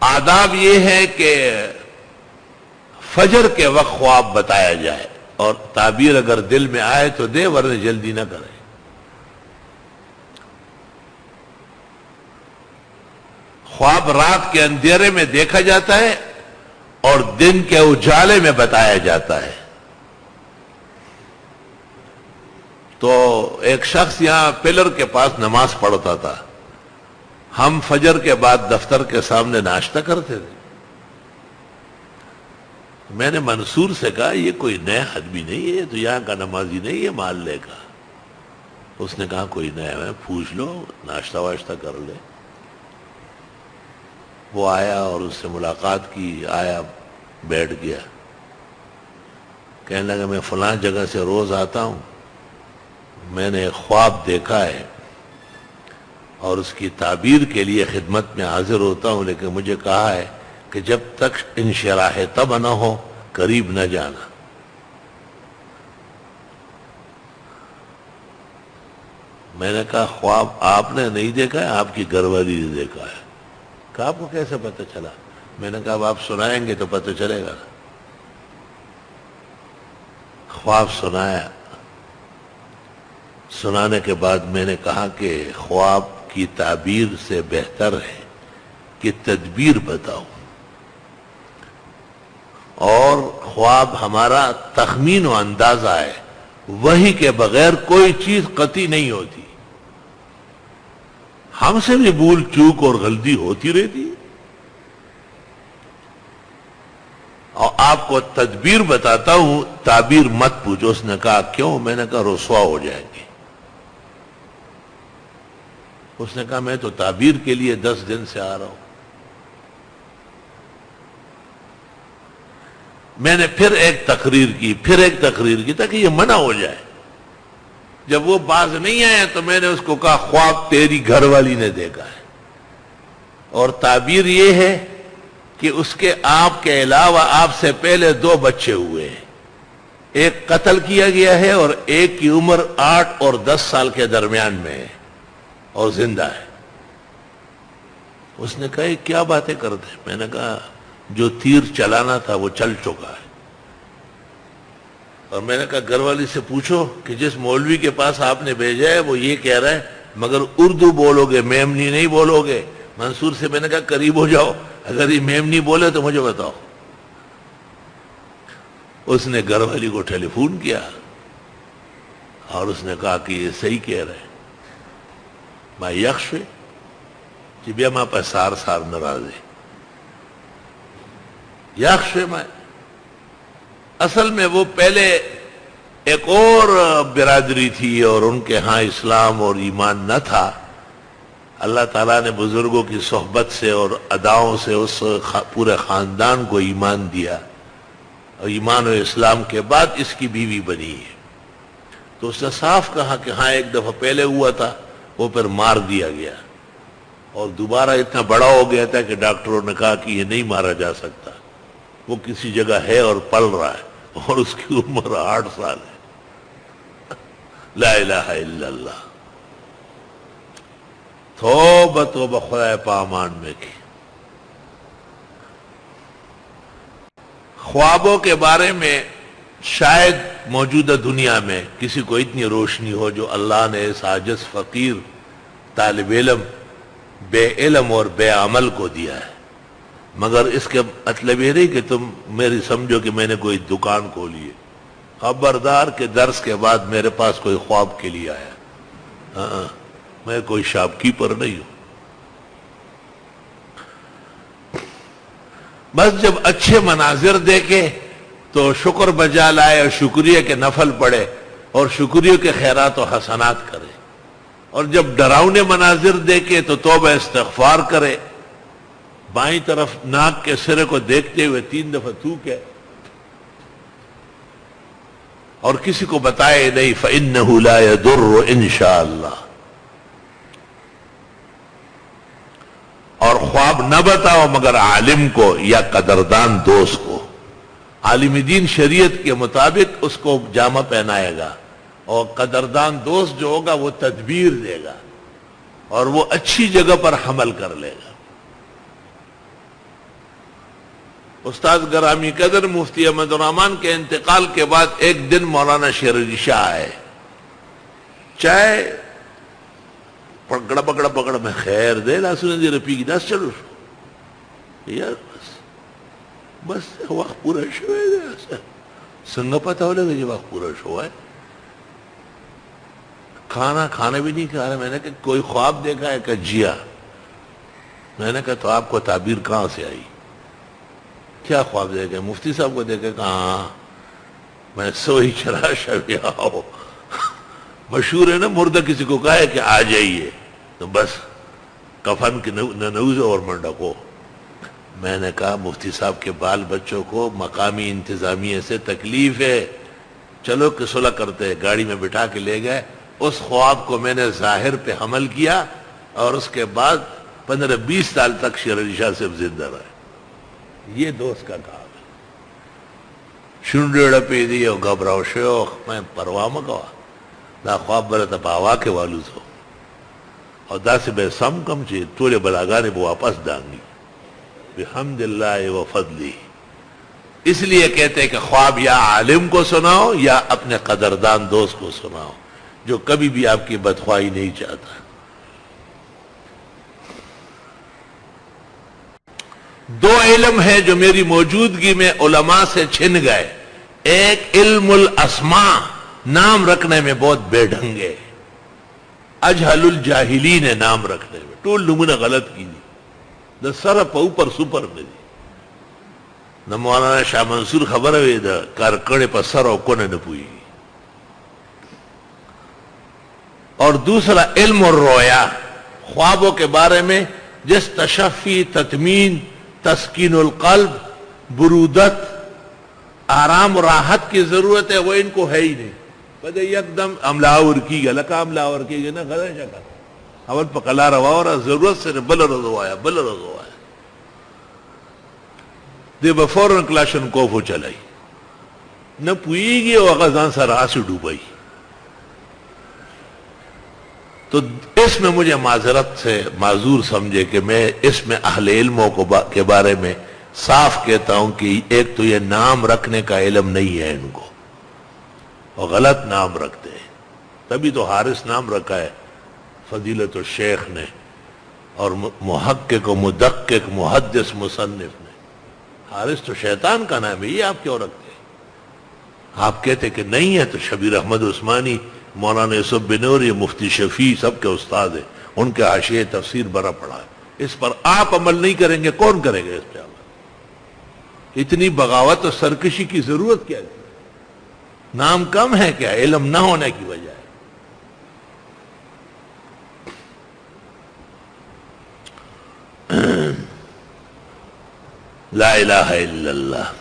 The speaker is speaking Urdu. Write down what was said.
آداب یہ ہے کہ فجر کے وقت خواب بتایا جائے، اور تعبیر اگر دل میں آئے تو دے، ورنہ جلدی نہ کرے۔ خواب رات کے اندھیرے میں دیکھا جاتا ہے اور دن کے اجالے میں بتایا جاتا ہے۔ تو ایک شخص یہاں پلر کے پاس نماز پڑھتا تھا، ہم فجر کے بعد دفتر کے سامنے ناشتہ کرتے تھے۔ میں نے منصور سے کہا یہ کوئی نیا آدمی نہیں ہے، یہ تو یہاں کا نمازی نہیں ہے محلے کا۔ اس نے کہا کوئی نیا ہے، پوچھ لو، ناشتہ واشتہ کر لے۔ وہ آیا اور اس سے ملاقات کی، آیا بیٹھ گیا، کہنے لگا میں فلاں جگہ سے روز آتا ہوں، میں نے ایک خواب دیکھا ہے اور اس کی تعبیر کے لیے خدمت میں حاضر ہوتا ہوں، لیکن مجھے کہا ہے کہ جب تک انشراح طبع نہ ہو قریب نہ جانا۔ میں نے کہا خواب آپ نے نہیں دیکھا ہے، آپ کی گھر والی نے دیکھا ہے۔ کہا آپ کو کیسے پتہ چلا؟ میں نے کہا اب آپ سنائیں گے تو پتہ چلے گا۔ خواب سنایا، سنانے کے بعد میں نے کہا کہ خواب کی تعبیر سے بہتر ہے کہ تدبیر بتاؤ، اور خواب ہمارا تخمین و اندازہ ہے، وحی کے بغیر کوئی چیز قطعی نہیں ہوتی۔ ہم سے بھی بھول چوک اور غلطی ہوتی رہتی ہے، اور آپ کو تدبیر بتاتا ہوں، تعبیر مت پوچھو۔ اس نے کہا کیوں؟ میں نے کہا رسوا ہو جائیں گے۔ اس نے کہا میں تو تعبیر کے لیے 10 دن سے آ رہا ہوں۔ میں نے پھر ایک تقریر کی تاکہ یہ منع ہو جائے۔ جب وہ باز نہیں آیا تو میں نے اس کو کہا خواب تیری گھر والی نے دیکھا ہے، اور تعبیر یہ ہے کہ اس کے آپ کے علاوہ آپ سے پہلے 2 بچے ہوئے ہیں، ایک قتل کیا گیا ہے اور ایک کی عمر 8 اور 10 سال کے درمیان میں ہے اور زندہ ہے۔ اس نے کہا یہ کیا باتیں کرتے ہیں؟ میں نے کہا جو تیر چلانا تھا وہ چل چکا ہے۔ اور میں نے کہا گھر والی سے پوچھو کہ جس مولوی کے پاس آپ نے بھیجا ہے وہ یہ کہہ رہا ہے مگر اردو بولو گے، میمنی نہیں بولو گے۔ منصور سے میں نے کہا قریب ہو جاؤ، اگر یہ میمنی بولے تو مجھے بتاؤ۔ اس نے گھر والی کو ٹیلی فون کیا اور اس نے کہا کہ یہ صحیح کہہ رہے ہیں۔ میں یکش جی بیا ماں پر سار ناراض ہے، یکش میں اصل میں وہ پہلے ایک اور برادری تھی اور ان کے ہاں اسلام اور ایمان نہ تھا۔ اللہ تعالیٰ نے بزرگوں کی صحبت سے اور اداؤں سے اس پورے خاندان کو ایمان دیا، اور ایمان و اسلام کے بعد اس کی بیوی بنی ہے۔ تو اس نے صاف کہا کہ ہاں ایک دفعہ پہلے ہوا تھا، وہ پھر مار دیا گیا، اور دوبارہ اتنا بڑا ہو گیا تھا کہ ڈاکٹروں نے کہا کہ یہ نہیں مارا جا سکتا، وہ کسی جگہ ہے اور پل رہا ہے، اور اس کی عمر 8 سال ہے۔ لا الہ الا اللہ۔ توبہ توبہ خدا پامان میں کی۔ خوابوں کے بارے میں شاید موجودہ دنیا میں کسی کو اتنی روشنی ہو جو اللہ نے اس عاجز فقیر طالب علم بے علم اور بے عمل کو دیا ہے، مگر اس کے مطلب یہ نہیں کہ تم میری سمجھو کہ میں نے کوئی دکان کھولی ہے۔ خبردار کہ درس کے بعد میرے پاس کوئی خواب کے لیے آیا، ہاں میں کوئی شاپ کیپر نہیں ہوں۔ بس جب اچھے مناظر دیکھے تو شکر بجا لائے اور شکریہ کے نفل پڑھے اور شکریہ کے خیرات و حسنات کرے، اور جب ڈراؤنے مناظر دیکھے تو توبہ استغفار کرے، بائیں طرف ناک کے سرے کو دیکھتے ہوئے 3 دفعہ تھوکے، اور کسی کو بتائے نہیں فَإِنَّهُ لَا يَضُرُّ إِنشَاءَ۔ اور خواب نہ بتاؤ مگر عالم کو یا قدردان دوست کو۔ عالم دین شریعت کے مطابق اس کو جامہ پہنائے گا، اور قدردان دوست جو ہوگا وہ تدبیر دے گا اور وہ اچھی جگہ پر حمل کر لے گا۔ استاد گرامی قدر مفتی احمد الرحمان کے انتقال کے بعد ایک دن مولانا شیر علی شاہ آئے، چائے پکڑا پکڑا پکڑا میں خیر دے لاسونے دی رپی کی دس چلو یار بس وقت پورا شوئے دے سنگا پتا ہو لگا جی وقت پورا شوئے کھانا بھی نہیں کھا رہا. میں نے کہا کوئی خواب دیکھا ہے؟ کہ جیا. میں نے کہا تو آپ کو تعبیر کہاں سے آئی؟ کیا خواب دیکھا؟ مفتی صاحب کو دیکھا. کہاں میں سوئی چلا شب آؤ. مشہور ہے نا مردہ کسی کو کہا ہے کہ آ جائیے تو بس کفن کی ننوز اور منڈا کو. میں نے کہا مفتی صاحب کے بال بچوں کو مقامی انتظامیہ سے تکلیف ہے، چلو کہ صلح کرتے. گاڑی میں بٹھا کے لے گئے. اس خواب کو میں نے ظاہر پہ حمل کیا اور اس کے بعد 15-20 سال تک شیر علی شاہ سے زندہ رہے. یہ دوست کا کام ہے. شنڈیڑ پی دی اور گھبراؤ شیوخ میں پرواہ مکوا دا خواب برتا پاوا کے والو تو اور دا سے بے سم کم چی تولے بلاگانے وہ واپس دانگی بحمداللہ و فضلی. اس لیے کہتے ہیں کہ خواب یا عالم کو سناؤ یا اپنے قدردان دوست کو سناؤ جو کبھی بھی آپ کی بدخواہی نہیں چاہتا. دو علم ہے جو میری موجودگی میں علماء سے چھن گئے. ایک علم الاسماء، نام رکھنے میں بہت بے ڈھنگے، اجہل الجاہلین ہے نام رکھنے میں. ٹول نمونہ غلط کی دی دا سر پا اوپر سپر میں دی. نہ مولانا شاہ منصور خبر ہوئی دا کارکڑے پا سر او کونے نپوئی. اور دوسرا علم الرؤیا، خوابوں کے بارے میں جس تشفی، تطمین، تسکین القلب، برودت، آرام و راحت کی ضرورت ہے وہ ان کو ہے ہی نہیں. بدے یک دم عملاور کی گیا لکا عملاور کی گیا نا غلط شکا اول پا قلا رواورا ضرورت سے بل رضو آیا بل رضو آیا دے با فوراں کلاشن کوفو چلائی نہ پوئی گی اور غزان سر آسی ڈوبائی. تو اس میں مجھے معذرت سے معذور سمجھے کہ میں اس میں اہل علموں کے بارے میں صاف کہتا ہوں کہ ایک تو یہ نام رکھنے کا علم نہیں ہے ان کو اور غلط نام رکھتے ہیں. تبھی تو حارث نام رکھا ہے فضیلت الشیخ نے اور محقق و مدقق محدث مصنف نے. حارث تو شیطان کا نام ہے، یہ آپ کیوں رکھتے ہیں؟ آپ کہتے کہ نہیں ہے تو شبیر احمد عثمانی، مولانا یوسف بنوری، مفتی شفیع سب کے استاد ہیں، ان کے حاشیہ تفسیر برا پڑا ہے. اس پر آپ عمل نہیں کریں گے کون کرے گا اس پہ عمل؟ اتنی بغاوت اور سرکشی کی ضرورت کیا ہے؟ نام کم ہے کیا؟ علم نہ ہونے کی وجہ ہے. لا الہ الا اللہ.